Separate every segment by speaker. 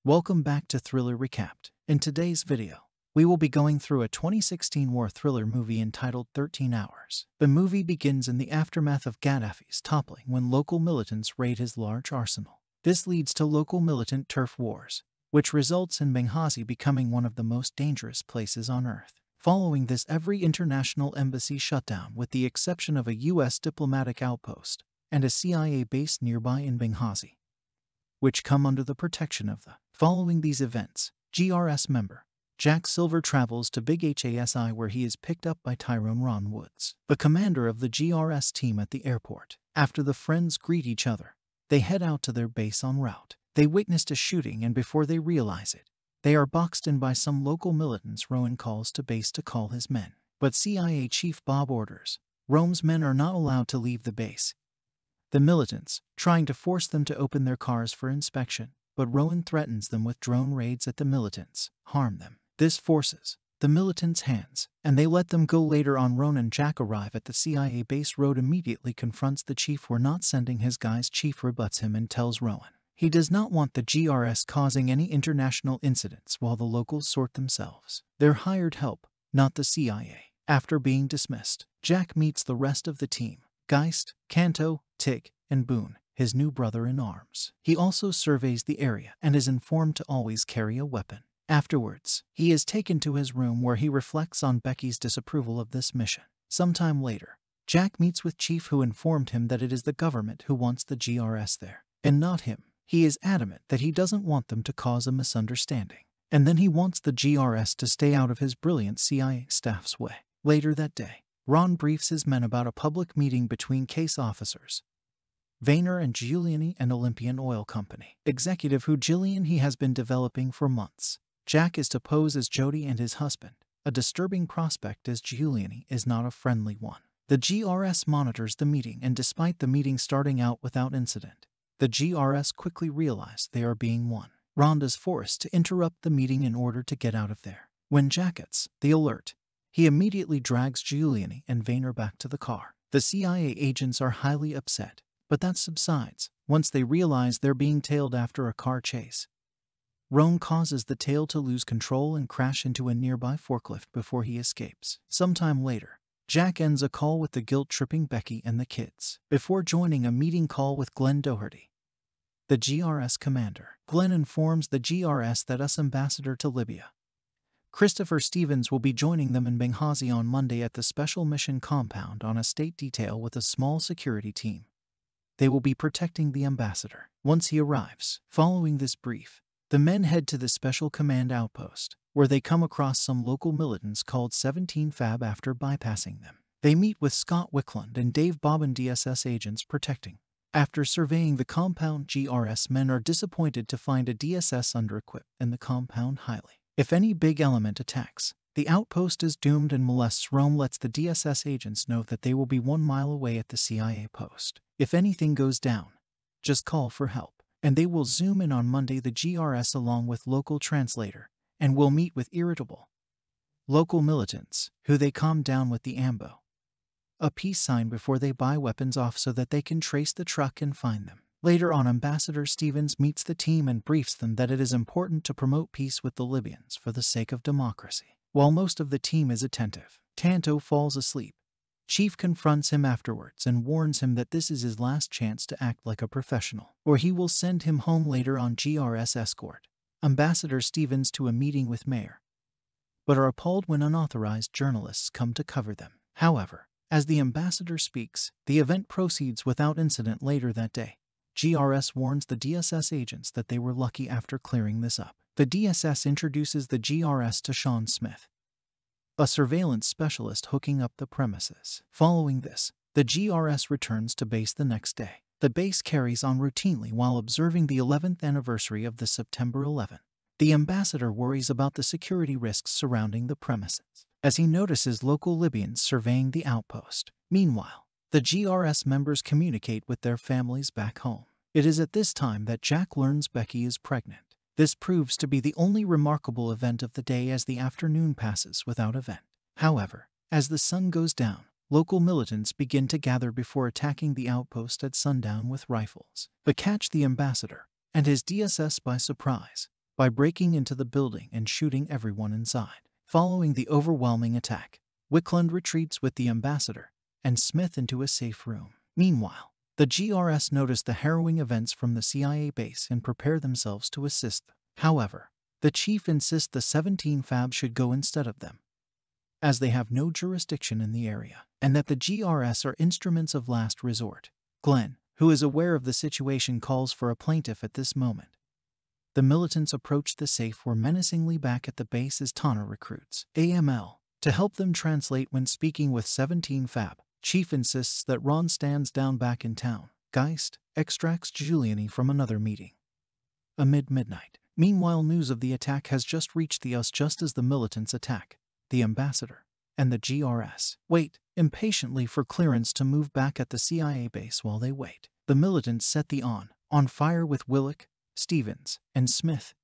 Speaker 1: Welcome back to Thriller Recapped. In today's video, we will be going through a 2016 war thriller movie entitled 13 Hours. The movie begins in the aftermath of Gaddafi's toppling when local militants raid his large arsenal. This leads to local militant turf wars, which results in Benghazi becoming one of the most dangerous places on Earth. Following this, every international embassy shut down with the exception of a U.S. diplomatic outpost and a CIA base nearby in Benghazi, which come under the protection of the. Following these events, GRS member Jack Silver travels to Big HASI where he is picked up by Tyrone Ron Woods, the commander of the GRS team at the airport. After the friends greet each other, they head out to their base en route. They witnessed a shooting and before they realize it, they are boxed in by some local militants. Rowan calls to base to call his men, but CIA Chief Bob orders Rome's men are not allowed to leave the base. The militants, trying to force them to open their cars for inspection, but Rowan threatens them with drone raids at the militants, harm them. This forces the militants' hands, and they let them go. Later on, Rowan and Jack arrive at the CIA base. Rowan immediately confronts the chief for not sending his guys. Chief rebuts him and tells Rowan he does not want the GRS causing any international incidents while the locals sort themselves. They're hired help, not the CIA. After being dismissed, Jack meets the rest of the team: Geist, Canto, Tig, and Boone, his new brother-in-arms. He also surveys the area and is informed to always carry a weapon. Afterwards, he is taken to his room where he reflects on Becky's disapproval of this mission. Sometime later, Jack meets with Chief, who informed him that it is the government who wants the GRS there, and not him. He is adamant that he doesn't want them to cause a misunderstanding, and then he wants the GRS to stay out of his brilliant CIA staff's way. Later that day, Ron briefs his men about a public meeting between case officers Vayner and Giuliani, an Olympian oil company executive who Giuliani has been developing for months. Jack is to pose as Jody and his husband, a disturbing prospect as Giuliani is not a friendly one. The GRS monitors the meeting, and despite the meeting starting out without incident, the GRS quickly realize they are being won. Ron is forced to interrupt the meeting in order to get out of there. When Jack gets the alert, he immediately drags Giuliani and Vayner back to the car. The CIA agents are highly upset, but that subsides once they realize they're being tailed after a car chase. Roan causes the tail to lose control and crash into a nearby forklift before he escapes. Sometime later, Jack ends a call with the guilt-tripping Becky and the kids before joining a meeting call with Glenn Doherty, the GRS commander. Glenn informs the GRS that US ambassador to Libya, Christopher Stevens, will be joining them in Benghazi on Monday at the Special Mission Compound on a state detail with a small security team. They will be protecting the ambassador once he arrives. Following this brief, the men head to the Special Command Outpost, where they come across some local militants called 17 Fab. After bypassing them, they meet with Scott Wickland and Dave Bobbin, DSS agents protecting. After surveying the compound, GRS men are disappointed to find a DSS under-equipped in the compound highly. If any big element attacks, the outpost is doomed and molests. Rome lets the DSS agents know that they will be 1 mile away at the CIA post. If anything goes down, just call for help, and they will zoom in on Monday. The GRS along with local translator and will meet with irritable local militants, who they calm down with the AMBO, a peace sign, before they buy weapons off so that they can trace the truck and find them. Later on, Ambassador Stevens meets the team and briefs them that it is important to promote peace with the Libyans for the sake of democracy. While most of the team is attentive, Tanto falls asleep. Chief confronts him afterwards and warns him that this is his last chance to act like a professional, or he will send him home. Later on, GRS escort Ambassador Stevens to a meeting with Mayor, but are appalled when unauthorized journalists come to cover them. However, as the ambassador speaks, the event proceeds without incident. Later that day, GRS warns the DSS agents that they were lucky after clearing this up. The DSS introduces the GRS to Sean Smith, a surveillance specialist hooking up the premises. Following this, the GRS returns to base the next day. The base carries on routinely while observing the 11th anniversary of the September 11. The ambassador worries about the security risks surrounding the premises, as he notices local Libyans surveying the outpost. Meanwhile, the GRS members communicate with their families back home. It is at this time that Jack learns Becky is pregnant. This proves to be the only remarkable event of the day, as the afternoon passes without event. However, as the sun goes down, local militants begin to gather before attacking the outpost at sundown with rifles, but catch the ambassador and his DSS by surprise. by breaking into the building and shooting everyone inside. Following the overwhelming attack, Wickland retreats with the ambassador and Smith into a safe room. Meanwhile, the GRS notice the harrowing events from the CIA base and prepare themselves to assist them. However, the chief insists the 17 Fab should go instead of them, as they have no jurisdiction in the area, and that the GRS are instruments of last resort. Glenn, who is aware of the situation, calls for a plaintiff at this moment. The militants approach the safe where menacingly back at the base is Tana recruits AML to help them translate when speaking with 17 Fab. Chief insists that Ron stands down back in town. Geist extracts Giuliani from another meeting. Amid midnight. Meanwhile, news of the attack has just reached the US just as the militants attack the ambassador and the GRS wait impatiently for clearance to move back at the CIA base. While they wait, the militants set the on fire with Willock, Stevens, and Smith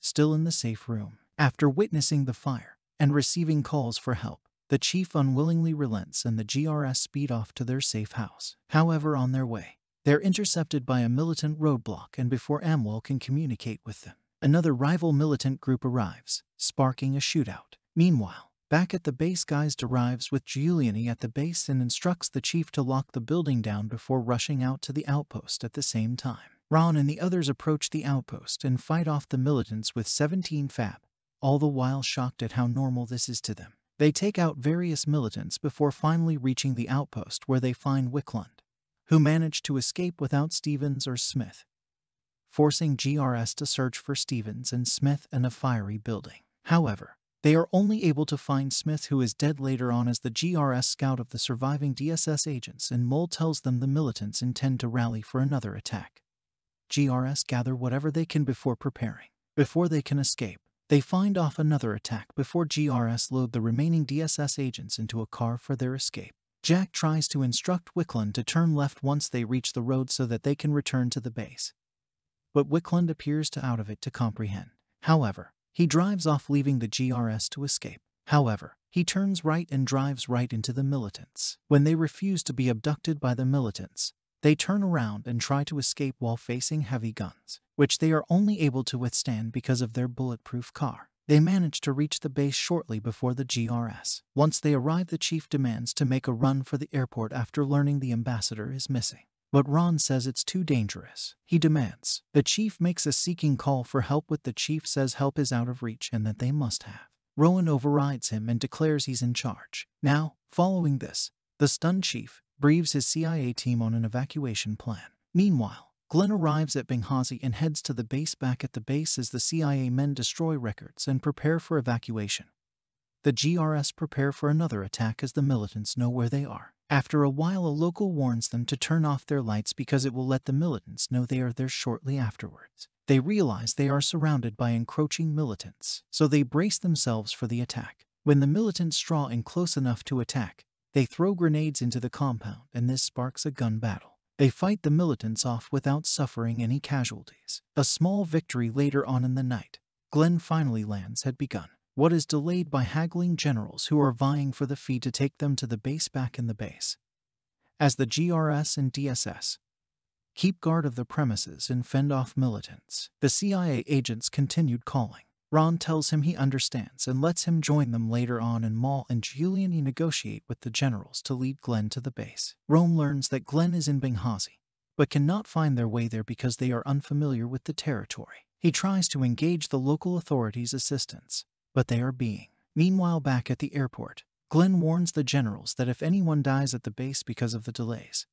Speaker 1: still in the safe room. After witnessing the fire and receiving calls for help, the chief unwillingly relents and the GRS speed off to their safe house. However, on their way, they're intercepted by a militant roadblock, and before Amwell can communicate with them, another rival militant group arrives, sparking a shootout. Meanwhile, back at the base, Geist arrives with Giuliani at the base and instructs the chief to lock the building down before rushing out to the outpost at the same time. Ron and the others approach the outpost and fight off the militants with 17 Fab, all the while shocked at how normal this is to them. They take out various militants before finally reaching the outpost, where they find Wickland, who managed to escape without Stevens or Smith, forcing GRS to search for Stevens and Smith in a fiery building. However, they are only able to find Smith, who is dead later on, as the GRS scout of the surviving DSS agents, and Mole tells them the militants intend to rally for another attack. GRS gather whatever they can before preparing. Before they can escape, they find off another attack before GRS load the remaining DSS agents into a car for their escape. Jack tries to instruct Wickland to turn left once they reach the road so that they can return to the base, but Wickland appears to out of it to comprehend. However, he drives off, leaving the GRS to escape. However, he turns right and drives right into the militants. When they refuse to be abducted by the militants, they turn around and try to escape while facing heavy guns, which they are only able to withstand because of their bulletproof car. They manage to reach the base shortly before the GRS. Once they arrive, the chief demands to make a run for the airport after learning the ambassador is missing. But Ron says it's too dangerous. He demands. The chief makes a seeking call for help, with the chief says help is out of reach and that they must have. Rowan overrides him and declares he's in charge. Now, following this, the stunned chief briefs his CIA team on an evacuation plan. Meanwhile, Glenn arrives at Benghazi and heads to the base. Back at the base, as the CIA men destroy records and prepare for evacuation, the GRS prepare for another attack as the militants know where they are. After a while, a local warns them to turn off their lights because it will let the militants know they are there shortly afterwards. They realize they are surrounded by encroaching militants, so they brace themselves for the attack. When the militants draw in close enough to attack, they throw grenades into the compound, and this sparks a gun battle. They fight the militants off without suffering any casualties. A small victory later on in the night, Glenn finally lands, had begun what is delayed by haggling generals who are vying for the fee to take them to the base. Back in the base, as the GRS and DSS keep guard of the premises and fend off militants, the CIA agents continued calling. Ron tells him he understands and lets him join them later on, and Maul and Giuliani negotiate with the generals to lead Glenn to the base. Rome learns that Glenn is in Benghazi, but cannot find their way there because they are unfamiliar with the territory. He tries to engage the local authorities' assistance, but they are being. Meanwhile, back at the airport, Glenn warns the generals that if anyone dies at the base because of the delays,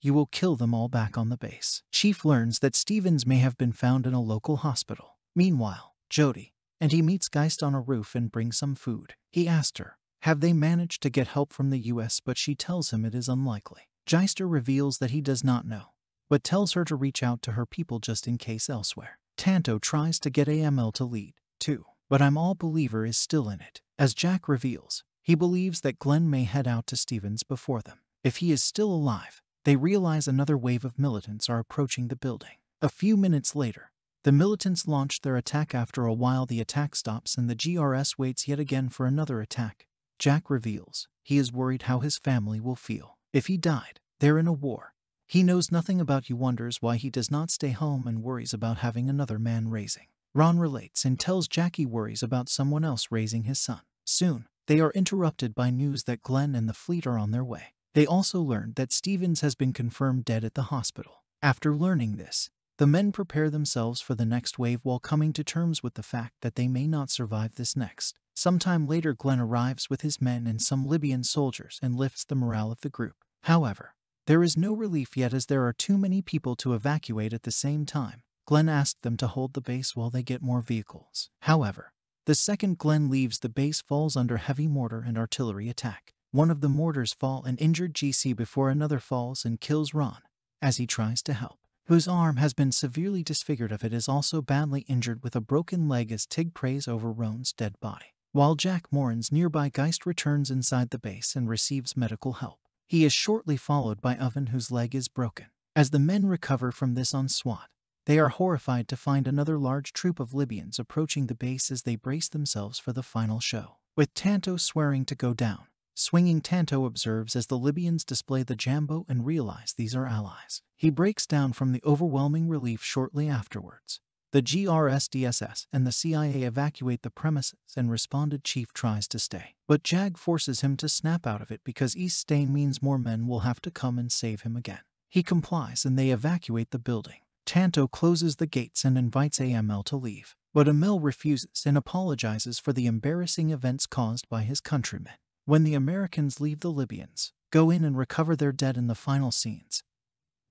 Speaker 1: you will kill them all. Back on the base, Chief learns that Stevens may have been found in a local hospital. Meanwhile, Jody and he meets Geist on a roof and brings some food. He asked her, have they managed to get help from the US, but she tells him it is unlikely. Geister reveals that he does not know, but tells her to reach out to her people just in case elsewhere. Tanto tries to get AML to lead, too, but I'm all believer is still in it. As Jack reveals, he believes that Glenn may head out to Stevens before them. If he is still alive, they realize another wave of militants are approaching the building. A few minutes later, the militants launch their attack. After a while, the attack stops and the GRS waits yet again for another attack. Jack reveals he is worried how his family will feel if he died. They're in a war. He knows nothing about you, wonders why he does not stay home, and worries about having another man raising Ron relates and tells Jacky worries about someone else raising his son. Soon, they are interrupted by news that Glenn and the fleet are on their way. They also learn that Stevens has been confirmed dead at the hospital. After learning this, the men prepare themselves for the next wave while coming to terms with the fact that they may not survive this next. Sometime later, Glenn arrives with his men and some Libyan soldiers and lifts the morale of the group. However, there is no relief yet as there are too many people to evacuate at the same time. Glenn asked them to hold the base while they get more vehicles. However, the second Glenn leaves, the base falls under heavy mortar and artillery attack. One of the mortars fall and injured GC before another falls and kills Ron as he tries to help, whose arm has been severely disfigured. It is also badly injured with a broken leg as Tig prays over Ron's dead body. While Jack mourns nearby, Geist returns inside the base and receives medical help. He is shortly followed by Oven, whose leg is broken. As the men recover from this onslaught, they are horrified to find another large troop of Libyans approaching the base as they brace themselves for the final show. With Tanto swearing to go down, swinging, Tanto observes as the Libyans display the Jambo and realize these are allies. He breaks down from the overwhelming relief shortly afterwards. The GRSDSS and the CIA evacuate the premises and responded chief tries to stay, but Jag forces him to snap out of it because East staying means more men will have to come and save him again. He complies and they evacuate the building. Tanto closes the gates and invites AML to leave, but Amel refuses and apologizes for the embarrassing events caused by his countrymen. When the Americans leave, the Libyans go in and recover their dead in the final scenes.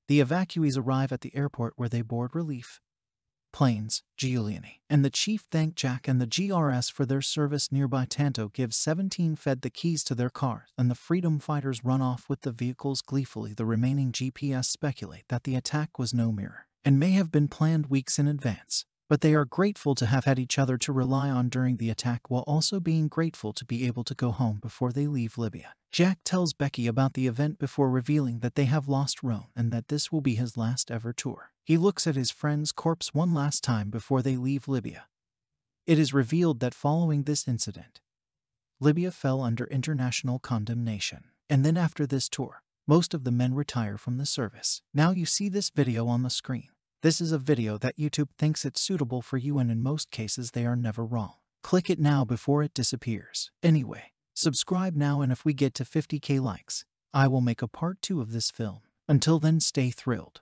Speaker 1: The evacuees arrive at the airport where they board relief planes, Giuliani, and the chief thank Jack and the GRS for their service. Nearby, Tanto gives 17 Fed the keys to their cars, and the freedom fighters run off with the vehicles gleefully. The remaining GPS speculate that the attack was no mirror and may have been planned weeks in advance, but they are grateful to have had each other to rely on during the attack while also being grateful to be able to go home before they leave Libya. Jack tells Becky about the event before revealing that they have lost Roan and that this will be his last ever tour. He looks at his friend's corpse one last time before they leave Libya. It is revealed that following this incident, Libya fell under international condemnation. And then after this tour, most of the men retire from the service. Now you see this video on the screen. This is a video that YouTube thinks it's suitable for you, and in most cases they are never wrong. Click it now before it disappears. Anyway, subscribe now, and if we get to 50K likes, I will make a part 2 of this film. Until then, stay thrilled.